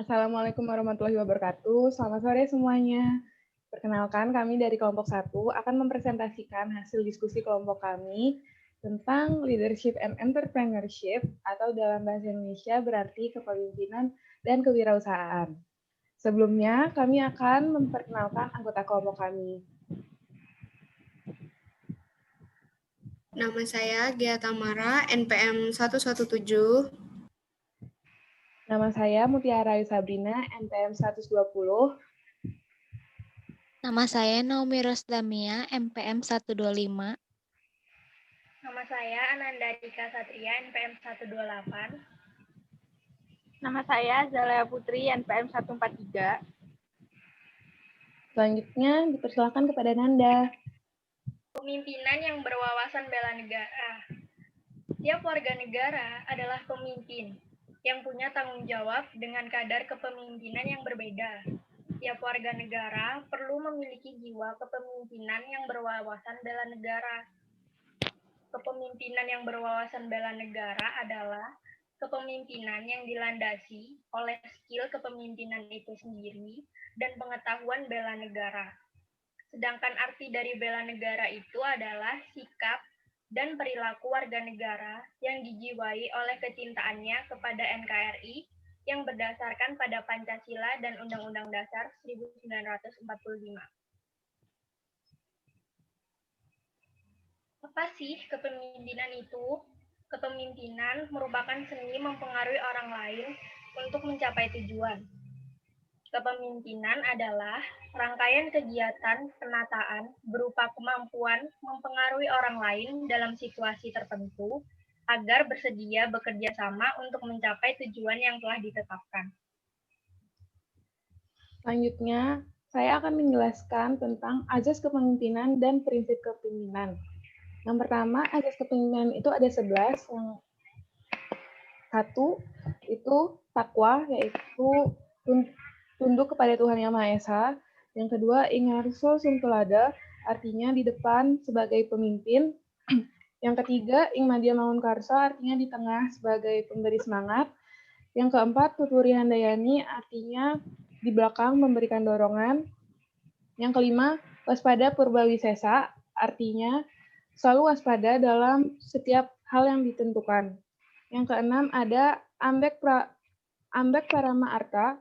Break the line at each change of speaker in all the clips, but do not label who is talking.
Assalamualaikum warahmatullahi wabarakatuh. Selamat sore semuanya. Perkenalkan, kami dari kelompok 1 akan mempresentasikan hasil diskusi kelompok kami tentang leadership and entrepreneurship atau dalam bahasa Indonesia berarti kepemimpinan dan kewirausahaan. Sebelumnya, kami akan memperkenalkan anggota kelompok kami.
Nama saya Gia Tamara, NPM 117.
Nama saya Mutiara Ayu Sabrina, NPM 120.
Nama saya Naomi Rosdamia, MPM 125.
Nama saya Ananda Dika Satria, NPM 128.
Nama saya Zalea Putri, NPM 143.
Selanjutnya, dipersilakan kepada Nanda.
Pemimpinan yang berwawasan bela negara. Tiap warga negara adalah pemimpin yang punya tanggung jawab dengan kadar kepemimpinan yang berbeda. Tiap warga negara perlu memiliki jiwa kepemimpinan yang berwawasan bela negara. Kepemimpinan yang berwawasan bela negara adalah kepemimpinan yang dilandasi oleh skill kepemimpinan itu sendiri dan pengetahuan bela negara. Sedangkan arti dari bela negara itu adalah sikap dan perilaku warga negara yang dijiwai oleh kecintaannya kepada NKRI yang berdasarkan pada Pancasila dan Undang-Undang Dasar 1945. Apa sih kepemimpinan itu? Kepemimpinan merupakan seni mempengaruhi orang lain untuk mencapai tujuan. Kepemimpinan adalah rangkaian kegiatan penataan berupa kemampuan mempengaruhi orang lain dalam situasi tertentu agar bersedia bekerja sama untuk mencapai tujuan yang telah ditetapkan.
Selanjutnya, saya akan menjelaskan tentang azas kepemimpinan dan prinsip kepemimpinan. Yang pertama, azas kepemimpinan itu ada 11. Yang satu itu takwa, yaitu tunduk kepada Tuhan Yang Maha Esa. Yang kedua, ingarso suntulada, artinya di depan sebagai pemimpin. Yang ketiga, ing madya mangun karso, artinya di tengah sebagai pemberi semangat. Yang keempat, tuturi handayani, artinya di belakang memberikan dorongan. Yang kelima, waspada purba wisesa, artinya selalu waspada dalam setiap hal yang ditentukan. Yang keenam ada ambek parama arta,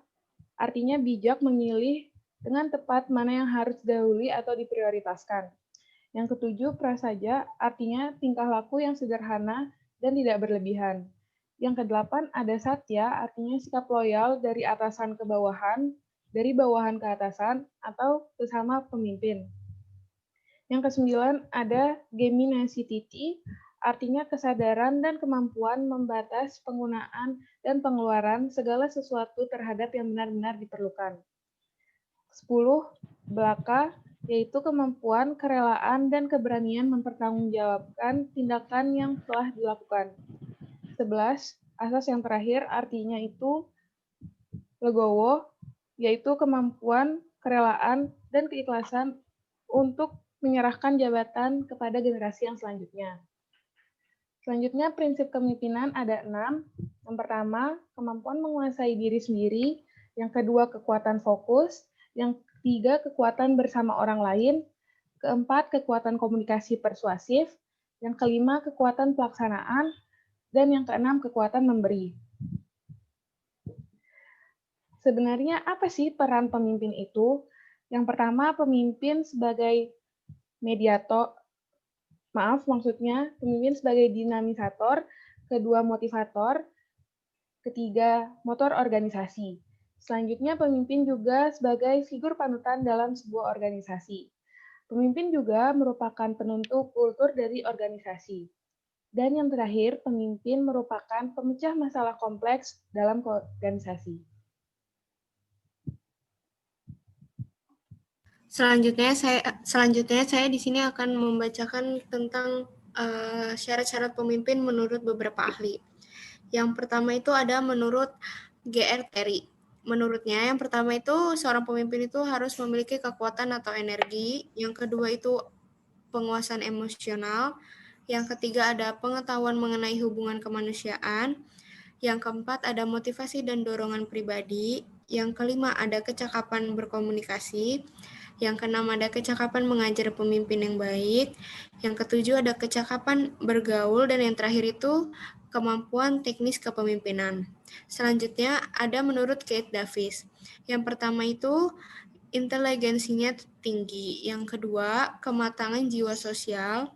artinya bijak memilih dengan tepat mana yang harus didahului atau diprioritaskan. Yang ketujuh, prasaja, artinya tingkah laku yang sederhana dan tidak berlebihan. Yang kedelapan ada satya, artinya sikap loyal dari atasan ke bawahan, dari bawahan ke atasan, atau sesama pemimpin. Yang kesembilan ada geminasititi, artinya kesadaran dan kemampuan membatas penggunaan dan pengeluaran segala sesuatu terhadap yang benar-benar diperlukan. 10. Belaka, yaitu kemampuan, kerelaan, dan keberanian mempertanggungjawabkan tindakan yang telah dilakukan. 11. Asas yang terakhir artinya itu legowo, yaitu kemampuan, kerelaan, dan keikhlasan untuk menyerahkan jabatan kepada generasi yang selanjutnya. Selanjutnya, prinsip kepemimpinan ada 6. Yang pertama, kemampuan menguasai diri sendiri. Yang kedua, kekuatan fokus. Yang ketiga, kekuatan bersama orang lain. Keempat, kekuatan komunikasi persuasif. Yang kelima, kekuatan pelaksanaan. Dan yang keenam, kekuatan memberi. Sebenarnya apa sih peran pemimpin itu? Yang pertama, pemimpin sebagai pemimpin sebagai dinamisator, kedua motivator, ketiga motor organisasi. Selanjutnya, pemimpin juga sebagai figur panutan dalam sebuah organisasi. Pemimpin juga merupakan penentu kultur dari organisasi. Dan yang terakhir, pemimpin merupakan pemecah masalah kompleks dalam organisasi.
Selanjutnya saya di sini akan membacakan tentang syarat-syarat pemimpin menurut beberapa ahli. Yang pertama itu ada menurut G.R. Terry. Menurutnya, yang pertama itu seorang pemimpin itu harus memiliki kekuatan atau energi. Yang kedua itu penguasaan emosional. Yang ketiga ada pengetahuan mengenai hubungan kemanusiaan. Yang keempat ada motivasi dan dorongan pribadi. Yang kelima ada kecakapan berkomunikasi. Yang keenam ada kecakapan mengajar pemimpin yang baik. Yang ketujuh ada kecakapan bergaul. Dan yang terakhir itu kemampuan teknis kepemimpinan. Selanjutnya ada menurut Kate Davis. Yang pertama itu inteligensinya tinggi. Yang kedua, kematangan jiwa sosial.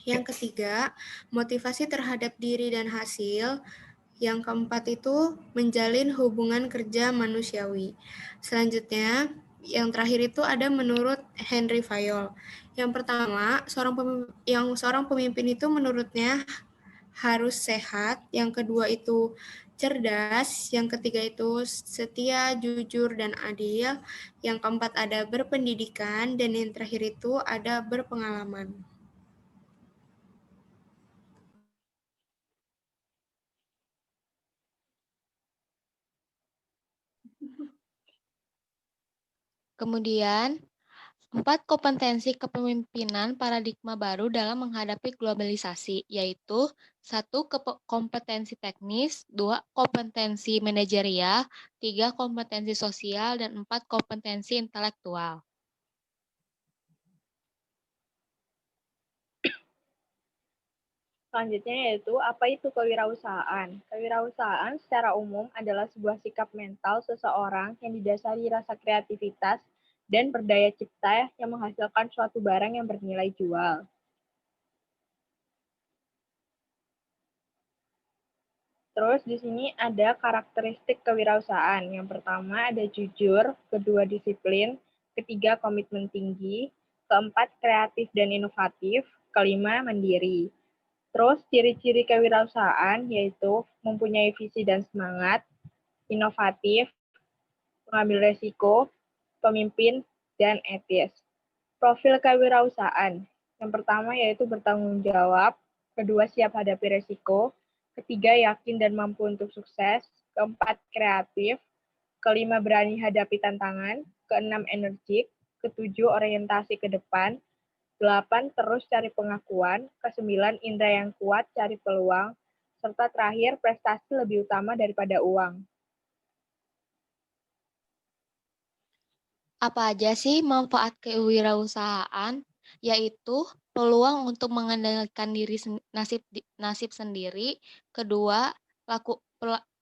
Yang ketiga, motivasi terhadap diri dan hasil. Yang keempat itu menjalin hubungan kerja manusiawi. Selanjutnya, yang terakhir itu ada menurut Henry Fayol. Yang pertama, seorang pemimpin itu menurutnya harus sehat. Yang kedua itu cerdas. Yang ketiga itu setia, jujur, dan adil. Yang keempat ada berpendidikan. Dan yang terakhir itu ada berpengalaman.
Kemudian, 4 kompetensi kepemimpinan paradigma baru dalam menghadapi globalisasi, yaitu 1. Kompetensi teknis, 2. Kompetensi manajerial, 3. Kompetensi sosial, dan 4. Kompetensi intelektual.
Selanjutnya yaitu apa itu kewirausahaan? Kewirausahaan secara umum adalah sebuah sikap mental seseorang yang didasari rasa kreativitas dan berdaya cipta yang menghasilkan suatu barang yang bernilai jual. Terus di sini ada karakteristik kewirausahaan. Yang pertama ada jujur, kedua disiplin, ketiga komitmen tinggi, keempat kreatif dan inovatif, kelima mandiri. Terus ciri-ciri kewirausahaan yaitu mempunyai visi dan semangat, inovatif, mengambil resiko, pemimpin, dan etis. Profil kewirausahaan. Yang pertama yaitu bertanggung jawab, kedua siap hadapi resiko, ketiga yakin dan mampu untuk sukses, keempat kreatif, kelima berani hadapi tantangan, keenam energik, ketujuh orientasi ke depan, 8 terus cari pengakuan, ke-9 indera yang kuat cari peluang, serta terakhir prestasi lebih utama daripada uang.
Apa aja sih manfaat kewirausahaan? Yaitu peluang untuk mengendalikan nasib sendiri, kedua,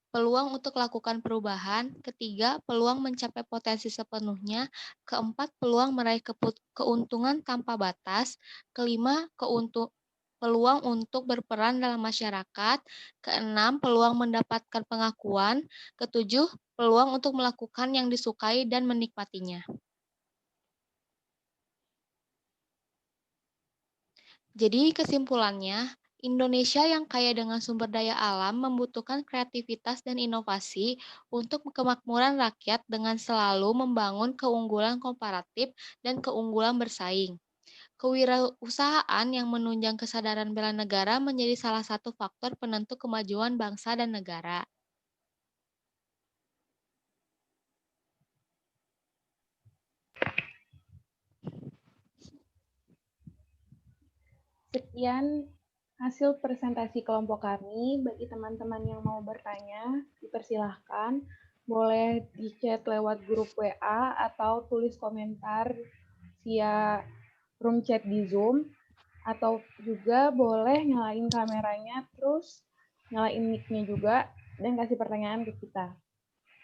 peluang untuk lakukan perubahan, ketiga, peluang mencapai potensi sepenuhnya, keempat, peluang meraih keuntungan tanpa batas, kelima, peluang untuk berperan dalam masyarakat, keenam, peluang mendapatkan pengakuan, ketujuh, peluang untuk melakukan yang disukai dan menikmatinya. Jadi kesimpulannya, Indonesia yang kaya dengan sumber daya alam membutuhkan kreativitas dan inovasi untuk kemakmuran rakyat dengan selalu membangun keunggulan komparatif dan keunggulan bersaing. Kewirausahaan yang menunjang kesadaran bela negara menjadi salah satu faktor penentu kemajuan bangsa dan negara.
Sekian hasil presentasi kelompok kami. Bagi teman-teman yang mau bertanya, dipersilahkan. Boleh di chat lewat grup WA atau tulis komentar via room chat di Zoom. Atau juga boleh nyalain kameranya, terus nyalain mic-nya juga, dan kasih pertanyaan ke kita.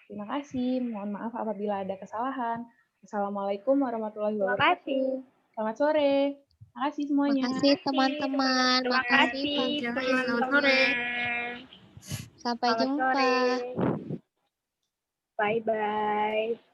Terima kasih. Mohon maaf apabila ada kesalahan. Assalamualaikum warahmatullahi wabarakatuh. Selamat sore. Terima kasih semuanya.
Terima kasih teman-teman.
Terima kasih teman-teman.
Sampai jumpa.
Bye-bye.